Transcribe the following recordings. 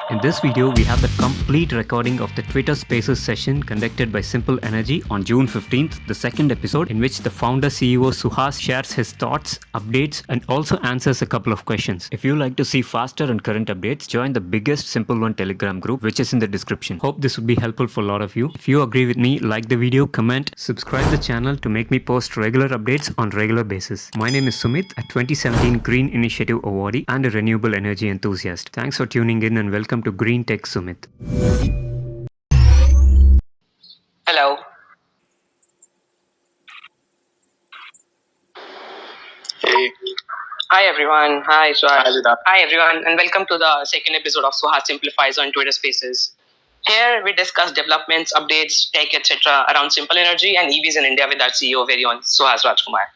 In this video, we have the complete recording of the Twitter Spaces session conducted by Simple Energy on June 15th, the second episode, in which the founder CEO Suhas shares his thoughts, updates, and also answers a couple of questions. If you like to see faster and current updates, join the biggest Simple One Telegram group, which is in the description. Hope this would be helpful for a lot of you. If you agree with me, like the video, comment, subscribe the channel to make me post regular updates on regular basis. My name is Sumit, a 2017 Green Initiative awardee and a renewable energy enthusiast. Thanks for tuning in and welcome to Green Tech Sumit. Hello. Hey. Hi everyone. Hi Suhas. Hi, Vedant. Hi everyone, and welcome to the second episode of Suhas Simplifies on Twitter Spaces. Here we discuss developments, updates, tech, etc. around simple energy and EVs in India with our CEO very own Suhas Rajkumar.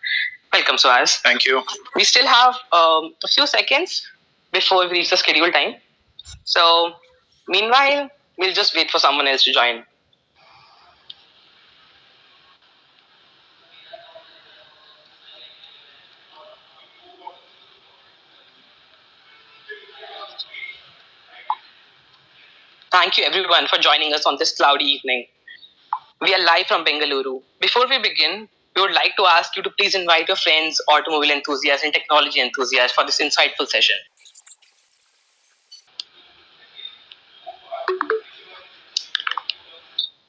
Welcome, Suhas. Thank you. We still have a few seconds before we reach the scheduled time. So, meanwhile, we'll just wait for someone else to join. Thank you everyone for joining us on this cloudy evening. We are live from Bengaluru. Before we begin, we would like to ask you to please invite your friends, automobile enthusiasts, and technology enthusiasts for this insightful session.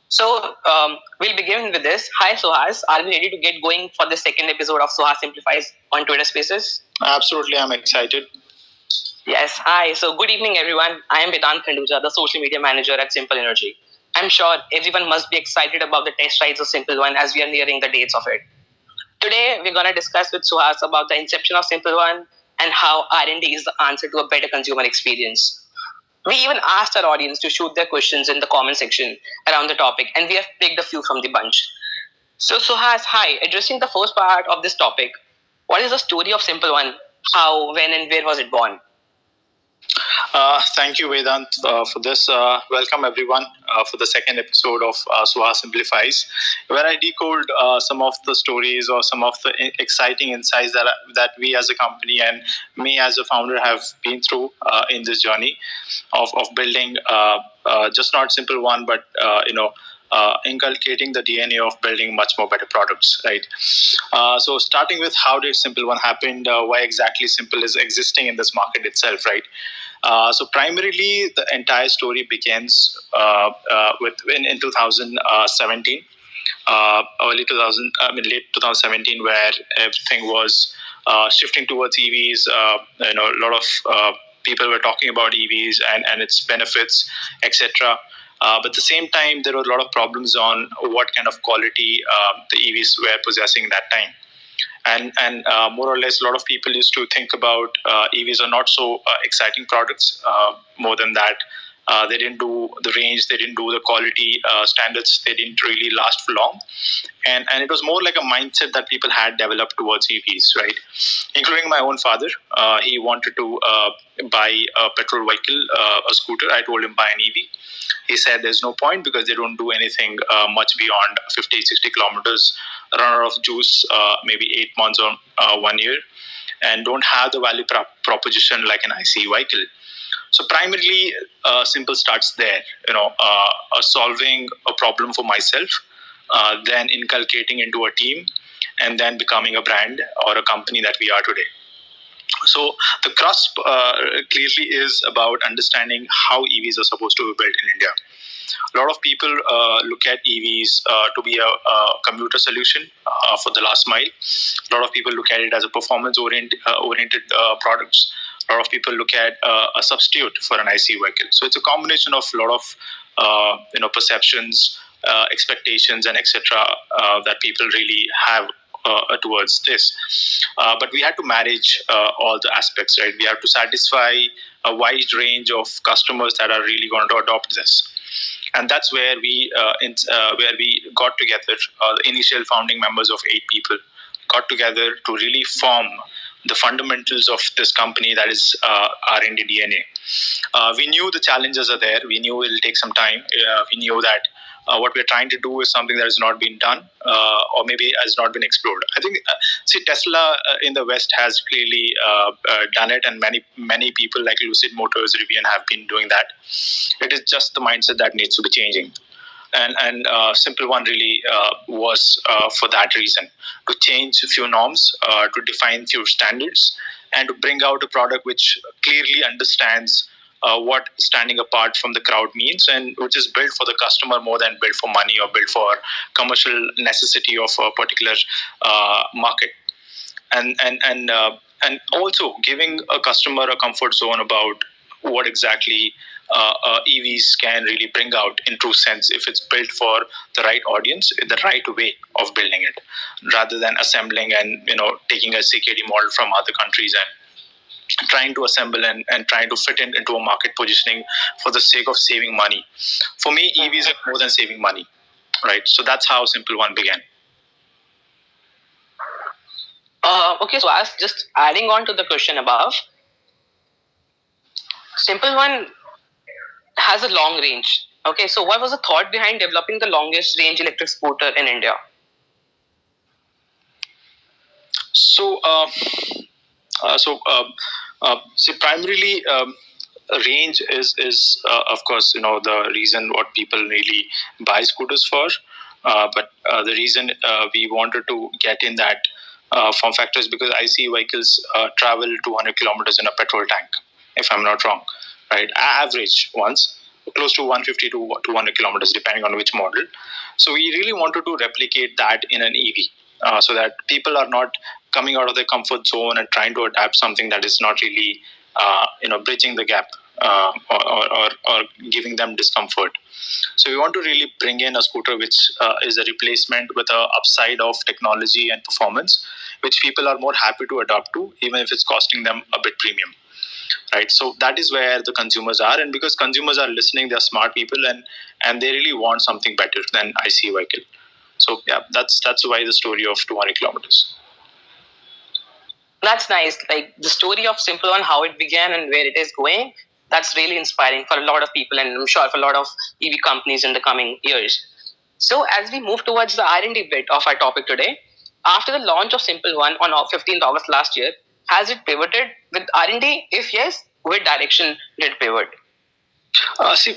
So, we'll begin with this. Hi, Suhas. Are we ready to get going for the second episode of Suhas Simplifies on Twitter Spaces? Absolutely, I'm excited. Yes, hi. So, good evening, everyone. I am Vedant Khanduja, the social media manager at Simple Energy. I'm sure everyone must be excited about the test rides of Simple One as we are nearing the dates of it. Today, we're going to discuss with Suhas about the inception of Simple One and how R&D is the answer to a better consumer experience. We even asked our audience to shoot their questions in the comment section around the topic, and we have picked a few from the bunch. So, Suhas, hi. Addressing the first part of this topic, what is the story of Simple One? How, when, and where was it born? Thank you, Vedant, for this. Welcome, everyone, for the second episode of Suhas Simplifies, where I decode some of the stories or some of the exciting insights that we as a company and me as a founder have been through in this journey of building just not Simple One, but inculcating the DNA of building much more better products, right? So starting with how did Simple One happen, why exactly Simple is existing in this market itself, right? So primarily, the entire story begins in 2017, late 2017, where everything was shifting towards EVs. A lot of people were talking about EVs and its benefits, etc. But at the same time, there were a lot of problems on what kind of quality the EVs were possessing that time. And more or less, a lot of people used to think about EVs are not so exciting products. More than that, they didn't do the range, they didn't do the quality standards, they didn't really last for long. And it was more like a mindset that people had developed towards EVs, right? Including my own father. He wanted to buy a petrol vehicle, a scooter. I told him buy an EV. He said there's no point because they don't do anything much beyond 50, 60 kilometers, run out of juice, maybe 8 months or 1 year, and don't have the value proposition like an ICE vehicle. So primarily, Simple starts there, solving a problem for myself, then inculcating into a team, and then becoming a brand or a company that we are today. So the crust clearly is about understanding how EVs are supposed to be built in India. A lot of people look at EVs to be a commuter solution for the last mile. A lot of people look at it as a performance-oriented products. A lot of people look at a substitute for an IC vehicle. So it's a combination of a lot of perceptions, expectations, and etc. That people really have towards this. But we had to manage all the aspects, right? We have to satisfy a wide range of customers that are really going to adopt this. And that's where we got together, the initial founding members of 8 people got together to really form the fundamentals of this company, that is R&D DNA. We knew the challenges are there. We knew it'll take some time. We knew that what we're trying to do is something that has not been done, or maybe has not been explored. I think, Tesla in the West has clearly done it, and many people like Lucid Motors, Rivian have been doing that. It is just the mindset that needs to be changing. And Simple One really was for that reason, to change a few norms, to define few standards, and to bring out a product which clearly understands what standing apart from the crowd means, and which is built for the customer more than built for money or built for commercial necessity of a particular market. And also giving a customer a comfort zone about what exactly EVs can really bring out in true sense, if it's built for the right audience, the right way of building it, rather than assembling and taking a CKD model from other countries and trying to assemble and trying to fit into a market positioning for the sake of saving money. For me, EVs are more than saving money, right? So that's how Simple One began. Okay, so as just adding on to the question above, Simple One has a long range. Okay, so what was the thought behind developing the longest range electric scooter in India? So, primarily, range is of course the reason what people really buy scooters for. But the reason we wanted to get in that form factor is because IC vehicles travel 200 kilometers in a petrol tank, if I'm not wrong, right? Average ones, close to 150 to 200 kilometers, depending on which model. So we really wanted to replicate that in an EV, so that people are not coming out of their comfort zone and trying to adapt something that is not really, bridging the gap, or giving them discomfort. So we want to really bring in a scooter which is a replacement with a upside of technology and performance, which people are more happy to adapt to, even if it's costing them a bit premium. Right, so that is where the consumers are, and because consumers are listening, they're smart people, and they really want something better than IC vehicle. So yeah, that's why the story of 200 kilometers. That's nice. Like the story of Simple One, how it began and where it is going. That's really inspiring for a lot of people, and I'm sure for a lot of EV companies in the coming years. So as we move towards the R&D bit of our topic today, after the launch of Simple One on 15th August last year, has it pivoted with R&D? If yes, which direction did it pivot?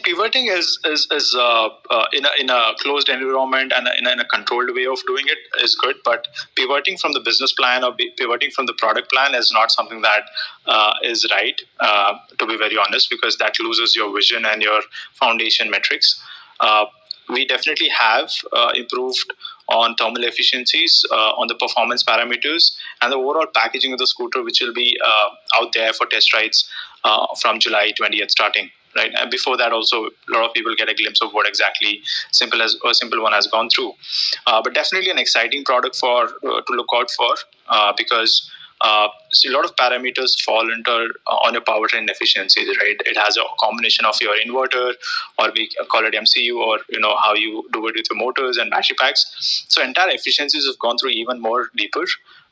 Pivoting is in a closed environment and in a controlled way of doing it is good, but pivoting from the business plan or pivoting from the product plan is not something that is right, to be very honest, because that loses your vision and your foundation metrics. We definitely have improved on thermal efficiencies, on the performance parameters, and the overall packaging of the scooter, which will be out there for test rides from July 20th starting. Right, and before that, also a lot of people get a glimpse of what exactly Simple One has gone through. But definitely an exciting product for to look out for, because a lot of parameters fall under on your powertrain efficiency. Right, it has a combination of your inverter, or we call it MCU, or how you do it with your motors and battery packs. So entire efficiencies have gone through even more deeper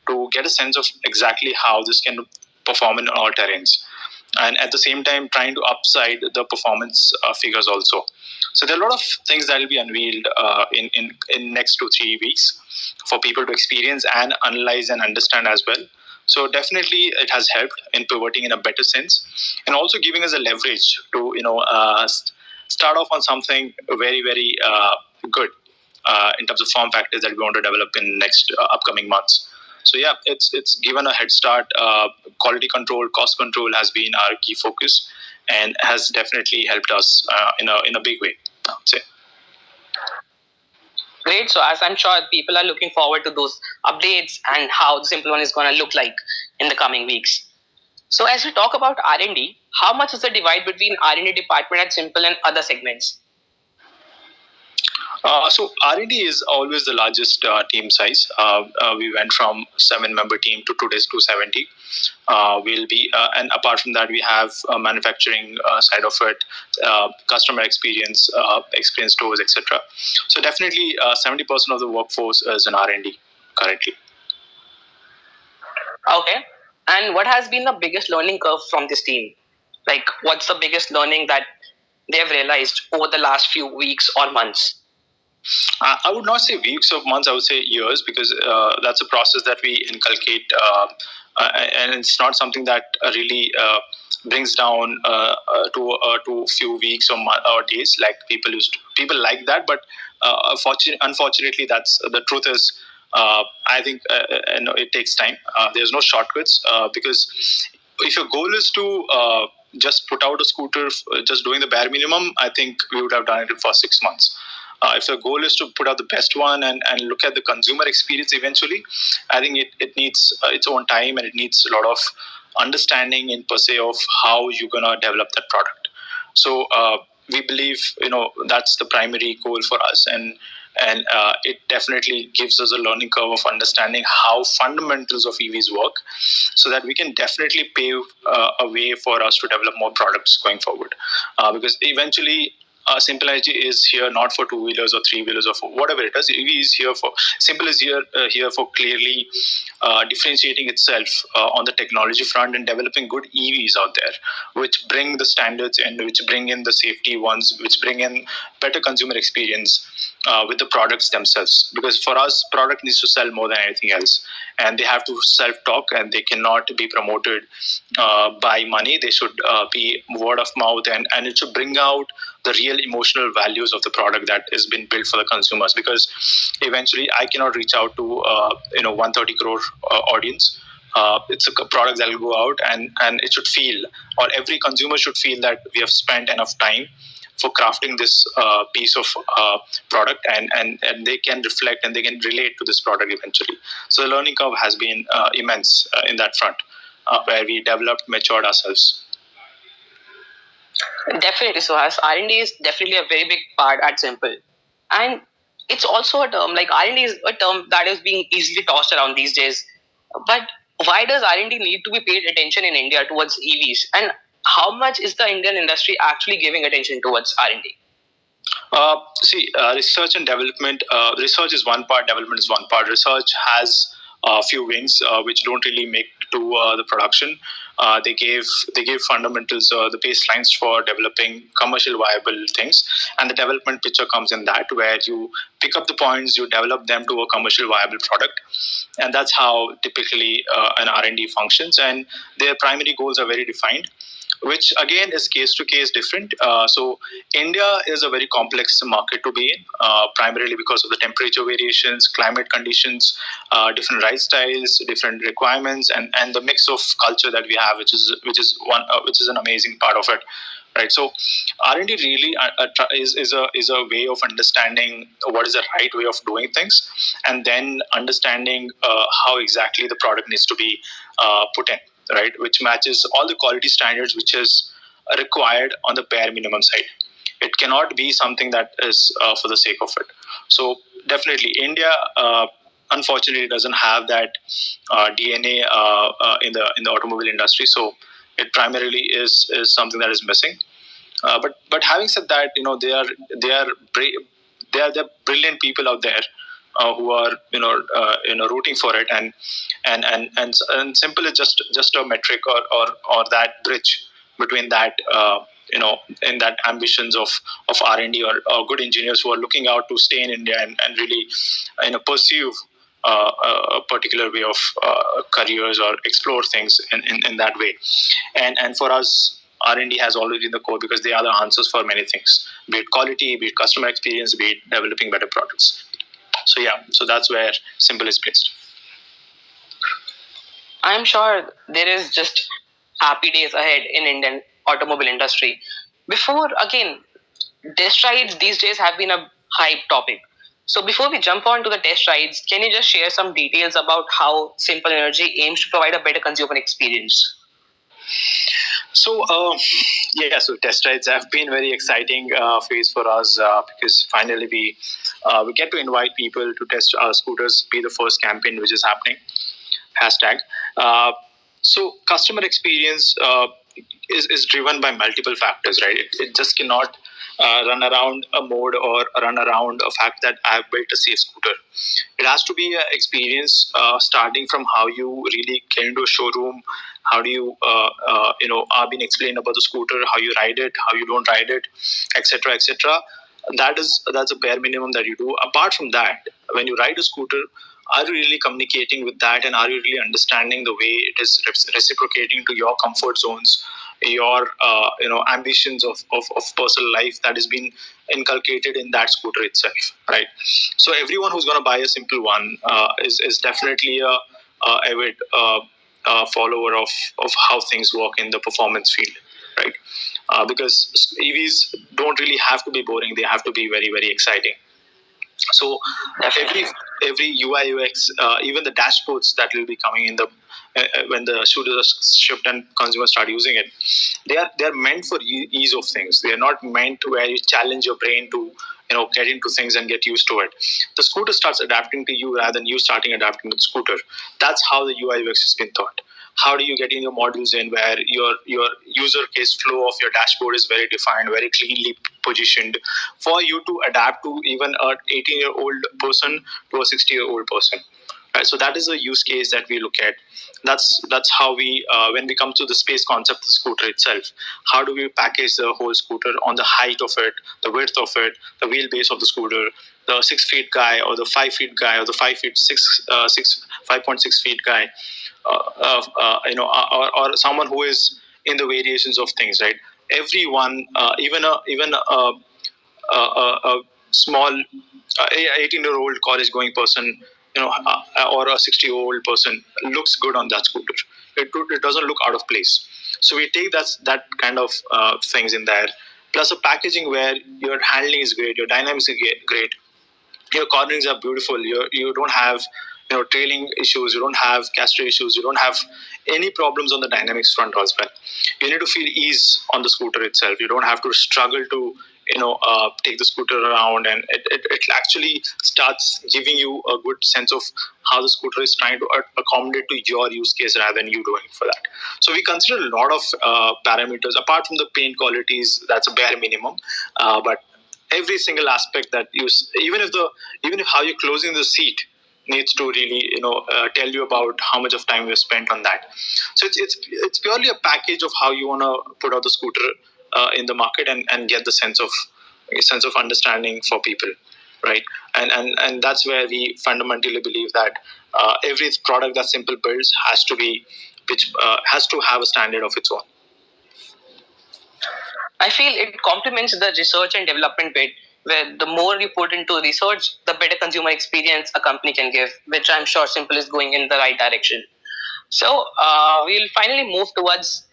to get a sense of exactly how this can perform in all terrains, and at the same time trying to upside the performance figures also. So there are a lot of things that will be unveiled in next 2-3 weeks for people to experience and analyze and understand as well. So definitely it has helped in pivoting in a better sense, and also giving us a leverage to start off on something very, very good in terms of form factors that we want to develop in next upcoming months. So yeah, it's given a head start. Quality control, cost control has been our key focus, and has definitely helped us in a big way, I would say. Great. So as I'm sure people are looking forward to those updates and how the Simple One is going to look like in the coming weeks. So as we talk about R&D, how much is the divide between R&D department at Simple and other segments? So R&D is always the largest team size. We went from 7-member team to today's 270. We'll be, and apart from that, we have manufacturing side of it, customer experience, experience stores, etc. So definitely, 70% of the workforce is in R&D currently. Okay. And what has been the biggest learning curve from this team? Like, what's the biggest learning that they have realized over the last few weeks or months? I would not say weeks or months. I would say years, because that's a process that we inculcate, and it's not something that really brings down to few weeks or days like people used to. People like that, but unfortunately, that's the truth is. I think it takes time. There's no shortcuts, because if your goal is to just put out a scooter, just doing the bare minimum, I think we would have done it for 6 months. If the goal is to put out the best one and look at the consumer experience eventually, I think it needs its own time, and it needs a lot of understanding in per se of how you're going to develop that product. So we believe, that's the primary goal for us, and it definitely gives us a learning curve of understanding how fundamentals of EVs work, so that we can definitely pave a way for us to develop more products going forward. Because eventually, Simple Energy is here not for two wheelers or three wheelers or for whatever it is. EV is here for Simple is here for clearly differentiating itself on the technology front and developing good EVs out there, which bring the standards and which bring in the safety ones, which bring in better consumer experience with the products themselves. Because for us, product needs to sell more than anything else, and they have to self-talk, and they cannot be promoted by money. They should be word of mouth, and it should bring out the real emotional values of the product that has been built for the consumers. Because eventually, I cannot reach out to 130 crore audience. It's a product that will go out, and it should feel, or every consumer should feel, that we have spent enough time for crafting this piece of product, and they can reflect and they can relate to this product eventually. So the learning curve has been immense in that front, where we developed, matured ourselves. Definitely, Suhas. R&D is definitely a very big part at Simple. And it's also a term, like R&D is a term that is being easily tossed around these days. But why does R&D need to be paid attention in India towards EVs? And how much is the Indian industry actually giving attention towards R&D? Research and development. Research is one part, development is one part. Research has a few wings which don't really make to the production. They gave fundamentals, the baselines for developing commercial viable things, and the development picture comes in that, where you pick up the points, you develop them to a commercial viable product, and that's how typically an R&D functions. And their primary goals are very defined, which again is case to case different. So India is a very complex market to be in, primarily because of the temperature variations, climate conditions, different lifestyles, different requirements, and the mix of culture that we have, which is an amazing part of it. Right, so R&D really is a way of understanding what is the right way of doing things, and then understanding how exactly the product needs to be put in, right, which matches all the quality standards which is required on the bare minimum side. It cannot be something that is for the sake of it. So definitely, India unfortunately doesn't have that DNA in the automobile industry. So it primarily is something that is missing. But having said that, there are brilliant people out there who are rooting for it, and Simple is just a metric or that bridge between that in that ambitions of R&D or good engineers who are looking out to stay in India and really pursue a particular way of careers or explore things in that way. And for us, R&D has always been the core, because they are the answers for many things, be it quality, be it customer experience, be it developing better products. So that's where Simple is placed. I'm sure there is just happy days ahead in Indian automobile industry. Before, again, test rides these days have been a hype topic. So before we jump on to the test rides, can you just share some details about how Simple Energy aims to provide a better consumer experience? So test rides have been very exciting phase for us, because finally we get to invite people to test our scooters. Be the first campaign which is happening. Hashtag. So customer experience is driven by multiple factors, right? It just cannot run around a mode or run around a fact that I have built a safe scooter. It has to be an experience starting from how you really get into a showroom, how do you are being explained about the scooter, how you ride it, how you don't ride it, etc., etc. That's a bare minimum that you do. Apart from that, when you ride a scooter, are you really communicating with that, and are you really understanding the way it is reciprocating to your comfort zones, your ambitions of personal life that has been inculcated in that scooter itself, right? So everyone who's going to buy a simple one is definitely a avid follower of how things work in the performance field, right? Because EVs don't really have to be boring; they have to be very, very exciting. So every UI UX, even the dashboards that will be coming in the when the scooters are shipped and consumers start using it, they are meant for ease of things. They are not meant where you challenge your brain to get into things and get used to it. The scooter starts adapting to you rather than you starting adapting to the scooter. That's how the UI UX has been thought. How do you get in your modules in where your user case flow of your dashboard is very defined, very cleanly positioned for you to adapt to even a 18-year-old person to a 60-year-old person. Right, so that is a use case that we look at. That's how we when we come to the space concept of the scooter itself, how do we package the whole scooter on the height of it, the width of it, the wheelbase of the scooter, the 6 feet guy or the 5 feet guy or the 5.6 feet guy, or someone who is in the variations of things, right? Everyone, even a small 18-year-old college-going person, or a 60-year-old person looks good on that scooter. It doesn't look out of place. So we take that kind of things in there, plus a packaging where your handling is great, your dynamics is great, your cornerings are beautiful. You don't have trailing issues. You don't have caster issues. You don't have any problems on the dynamics front as well. You need to feel ease on the scooter itself. You don't have to struggle to take the scooter around, and it actually starts giving you a good sense of how the scooter is trying to accommodate to your use case rather than you doing it for that. So we consider a lot of parameters apart from the paint qualities. That's a bare minimum, but every single aspect that you, even if how you're closing the seat needs to really tell you about how much of time you spent on that. So it's purely a package of how you want to put out the scooter in the market, and get the sense of understanding for people, right? And that's where we fundamentally believe that every product that Simple builds has to have a standard of its own. I feel it complements the research and development bit, where the more you put into research, the better consumer experience a company can give, which I'm sure Simple is going in the right direction. So we'll finally move towards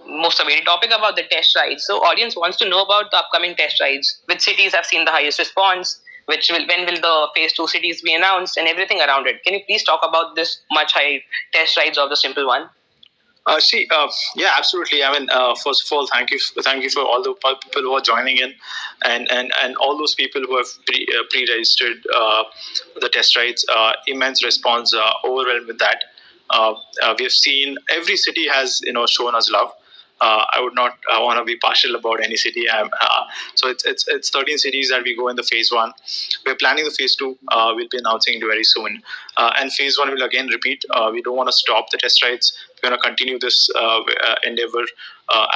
most awaited topic about the test rides. So audience wants to know about the upcoming test rides. Which cities have seen the highest response? When will the phase 2 cities be announced, and everything around it? Can you please talk about this much high test rides of the Simple one? Yeah, absolutely. I mean, first of all, thank you for all the people who are joining in, and all those people who have pre-registered the test rides. Immense response, overwhelmed with that. We have seen every city has shown us love. I would not want to be partial about any city. So it's 13 cities that we go in the phase 1. We're planning the phase 2. We'll be announcing it very soon. And phase 1 will again repeat. We don't want to stop the test rides. We're going to continue this endeavor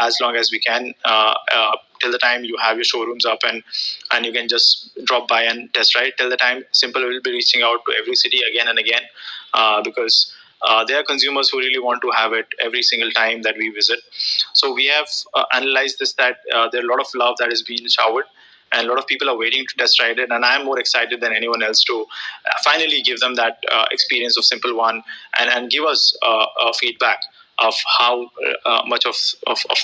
as long as we can, till the time you have your showrooms up and you can just drop by and test ride. Till the time, Simple will be reaching out to every city again and again, because there are consumers who really want to have it every single time that we visit. So we have analyzed this, that there are a lot of love that is being showered, and a lot of people are waiting to test ride it, and I'm more excited than anyone else to finally give them that experience of Simple One, and give us feedback of how much of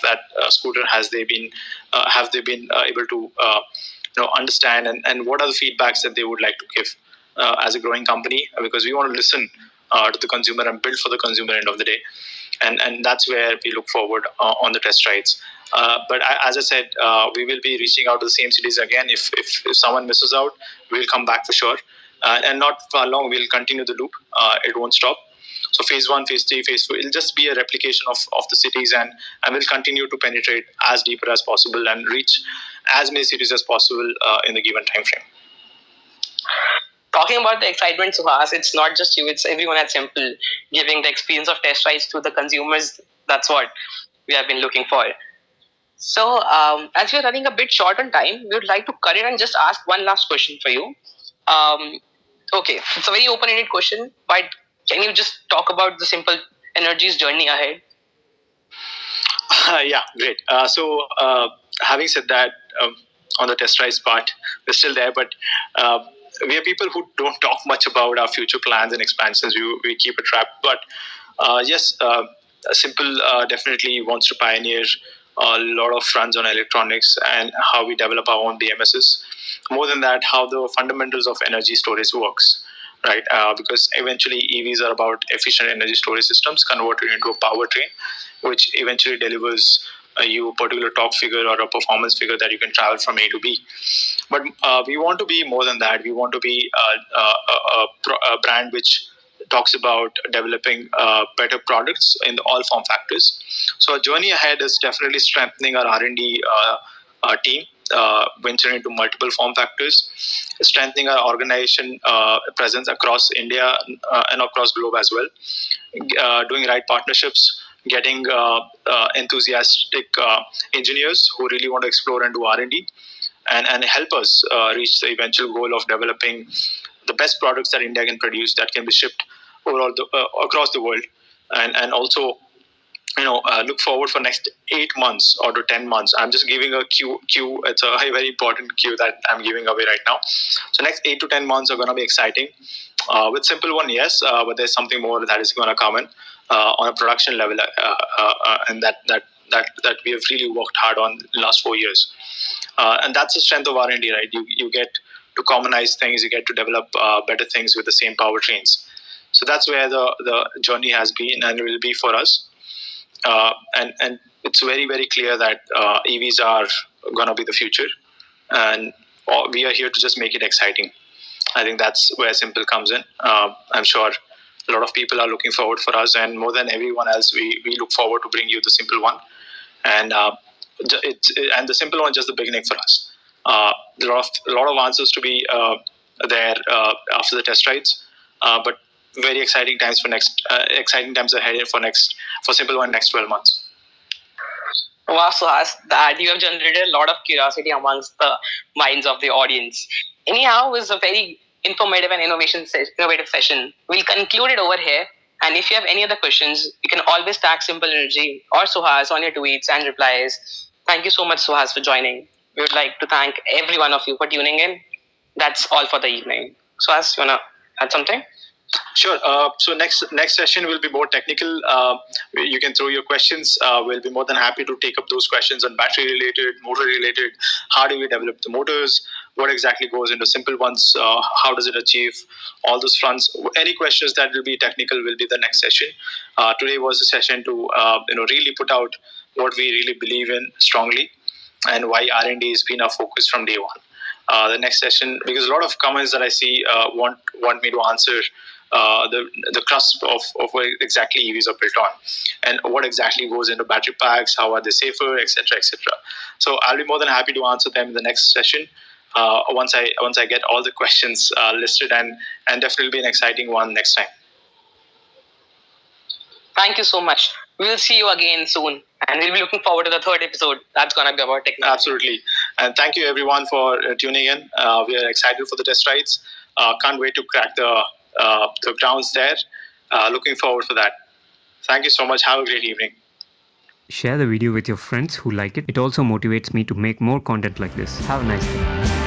that scooter have they been able to understand, and what are the feedbacks that they would like to give as a growing company, because we want to listen to the consumer and build for the consumer end of the day. And that's where we look forward on the test rides. But as I said, we will be reaching out to the same cities again. If someone misses out, we'll come back for sure. And not for long, we'll continue the loop. It won't stop. So phase 1, phase 3, phase 4, it'll just be a replication of the cities, and we'll continue to penetrate as deeper as possible and reach as many cities as possible in the given time frame. Talking about the excitement, Suhas, it's not just you, it's everyone at Simple giving the experience of test rides to the consumers. That's what we have been looking for. So, as we're running a bit short on time, we would like to cut it and just ask one last question for you. Um, okay, it's a very open-ended question, but can you just talk about the Simple Energy's journey ahead? Yeah, great. Having said that, on the test rise part, we're still there, but we are people who don't talk much about our future plans and expansions. We keep it wrapped. But yes, Simple definitely wants to pioneer a lot of fronts on electronics and how we develop our own BMSs. More than that, how the fundamentals of energy storage works, right? Because eventually EVs are about efficient energy storage systems converted into a powertrain, which eventually delivers you a particular top figure or a performance figure that you can travel from A to B. But we want to be more than that. We want to be a brand which talks about developing better products in all form factors. So our journey ahead is definitely strengthening our R&D team, venturing into multiple form factors, strengthening our organization presence across India and across globe as well, doing right partnerships, getting enthusiastic engineers who really want to explore and do R&D, and help us reach the eventual goal of developing the best products that India can produce that can be shipped overall across the world, and also look forward for next 8 months or to 10 months. I'm just giving a cue. It's a very important cue that I'm giving away right now. So next 8 to 10 months are going to be exciting. With Simple One, yes, but there's something more that is going to come in on a production level, and that we have really worked hard on the last 4 years. And that's the strength of R&D, right? You get to commonize things, you get to develop better things with the same powertrains. So that's where the journey has been and will be for us. And it's very, very clear that EVs are going to be the future, and we are here to just make it exciting. I think that's where Simple comes in. I'm sure a lot of people are looking forward for us, and more than everyone else, we look forward to bring you the Simple One. And and the Simple One is just the beginning for us. There are a lot of answers to be there after the test rides, but very exciting times ahead for Simple One next 12 months. Wow, Suhas, that you have generated a lot of curiosity amongst the minds of the audience. Anyhow, it was a very informative and innovative session. We'll conclude it over here. And if you have any other questions, you can always tag Simple Energy or Suhas on your tweets and replies. Thank you so much, Suhas, for joining. We would like to thank every one of you for tuning in. That's all for the evening. Suhas, you want to add something? Sure. So next session will be more technical. You can throw your questions. We'll be more than happy to take up those questions on battery related, motor related. How do we develop the motors? What exactly goes into Simple Ones? How does it achieve all those fronts? Any questions that will be technical will be the next session. Today was a session to really put out what we really believe in strongly, and why R&D has been our focus from day one. The next session, because a lot of comments that I see want me to answer the crust of what exactly EVs are built on, and what exactly goes into battery packs, how are they safer, etc., etc. So I'll be more than happy to answer them in the next session once I get all the questions listed, and definitely be an exciting one next time. Thank you so much. We'll see you again soon, and we'll be looking forward to the third episode. That's going to be about technology. Absolutely. And thank you everyone for tuning in. We are excited for the test rides. Can't wait to crack the grounds there. Looking forward for that. Thank you so much. Have a great evening. Share the video with your friends who like it. It also motivates me to make more content like this. Have a nice day.